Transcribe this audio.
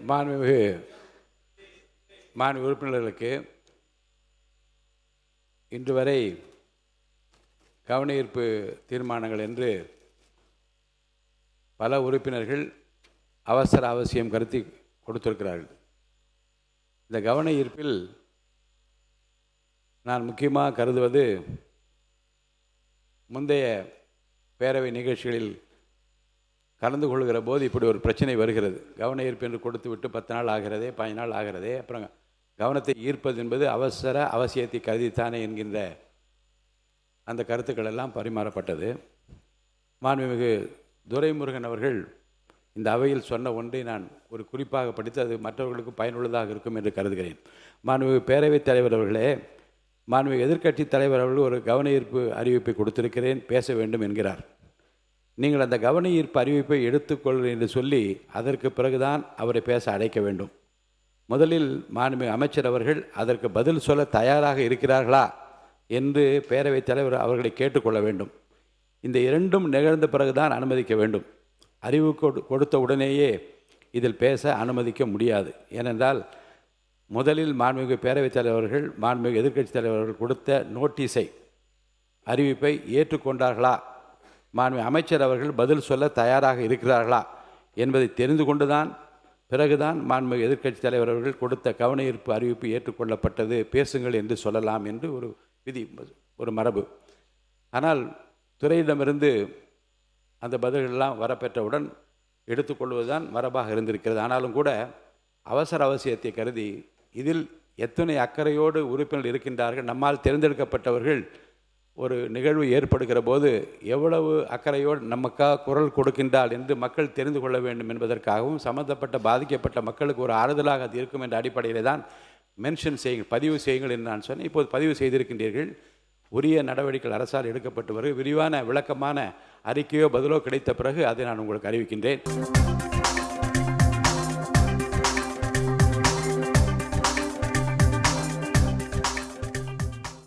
மாண்புமிகு உறுப்பினர்களுக்கு இன்று வரை கவனஈர்ப்பு தீர்மானங்கள் என்று பல உறுப்பினர்கள் அவசியம் கருத்தி கொடுத்திருக்கிறார்கள். இந்த கவன ஈர்ப்பில் நான் முக்கியமாக கருதுவது முந்தைய பேரவை நிகழ்ச்சிகளில் கலந்து கொள்கிற போது இப்படி ஒரு பிரச்சனை வருகிறது. கவன ஈர்ப்பு என்று கொடுத்து விட்டு 10 நாள் ஆகிறதே, 15 நாள் ஆகிறதே, அப்புறம் கவனத்தை ஈர்ப்பது என்பது அவசியத்தை கருதித்தானே என்கின்ற அந்த கருத்துக்கள் எல்லாம் பரிமாறப்பட்டது. மாண்புமிகு துரைமுருகன் அவர்கள் இந்த அவையில் சொன்ன ஒன்றை நான் ஒரு குறிப்பாக படித்து அது மற்றவர்களுக்கு பயனுள்ளதாக இருக்கும் என்று கருதுகிறேன். மாண்புமிகு பேரவைத் தலைவர் அவர்களே, மாண்புமிகு எதிர்க்கட்சி தலைவர் அவர்கள் ஒரு கவன ஈர்ப்பு அறிவிப்பை கொடுத்திருக்கிறேன், பேச வேண்டும் என்கிறார். நீங்கள் அந்த கவன ஈர்ப்பு அறிவிப்பை எடுத்துக்கொள்கிறேன் என்று சொல்லி அதற்கு பிறகுதான் அவரை பேச அழைக்க வேண்டும். முதலில் மாண்புமிகு அமைச்சர் அவர்கள் அதற்கு பதில் சொல்ல தயாராக இருக்கிறார்களா என்று பேரவைத் தலைவர் அவர்களை கேட்டுக்கொள்ள வேண்டும். இந்த இரண்டும் நிகழ்ந்த பிறகுதான் அனுமதிக்க வேண்டும். அறிவு கொடுத்த உடனேயே இதில் பேச அனுமதிக்க முடியாது. ஏனென்றால் முதலில் மாண்புமிகு பேரவைத் தலைவர்கள் மாண்புமிகு எதிர்க்கட்சி தலைவர்கள் கொடுத்த நோட்டீஸை அறிவிப்பை ஏற்றுக்கொண்டார்களா, மாண்புமிகு அமைச்சர் அவர்கள் பதில் சொல்ல தயாராக இருக்கிறார்களா என்பதை தெரிந்து கொண்டுதான் பிறகுதான் மாண்புமிகு எதிர்க்கட்சி தலைவர் அவர்கள் கொடுத்த கவன ஈர்ப்பு அறிவிப்பு ஏற்றுக்கொள்ளப்பட்டது, பேசுங்கள் என்று சொல்லலாம் என்று ஒரு விதி, ஒரு மரபு. ஆனால் துறையிடமிருந்து அந்த பதில்களெல்லாம் வரப்பெற்றவுடன் எடுத்துக்கொள்வதுதான் மரபாக இருந்திருக்கிறது. ஆனாலும் கூட அவசியத்தை கருதி இதில் எத்தனை அக்கறையோடு உறுப்பினர்கள் இருக்கின்றார்கள், நம்மால் தேர்ந்தெடுக்கப்பட்டவர்கள் ஒரு நிகழ்வு ஏற்படுகிற போது எவ்வளவு அக்கறையோடு நமக்காக குரல் கொடுக்கின்றால் என்று மக்கள் தெரிந்து கொள்ள வேண்டும் என்பதற்காகவும் சம்பந்தப்பட்ட பாதிக்கப்பட்ட மக்களுக்கு ஒரு ஆறுதலாக அது இருக்கும் என்ற அடிப்படையில் தான் மென்ஷன் செய்யுங்கள், பதிவு செய்யுங்கள் என்று நான் சொன்னேன். இப்போது பதிவு செய்திருக்கின்றீர்கள். உரிய நடவடிக்கைகள் அரசால் எடுக்கப்பட்டு விரிவான விளக்கமான அறிக்கையோ பதிலோ கிடைத்த பிறகு அதை நான் உங்களுக்கு அறிவிக்கின்றேன்.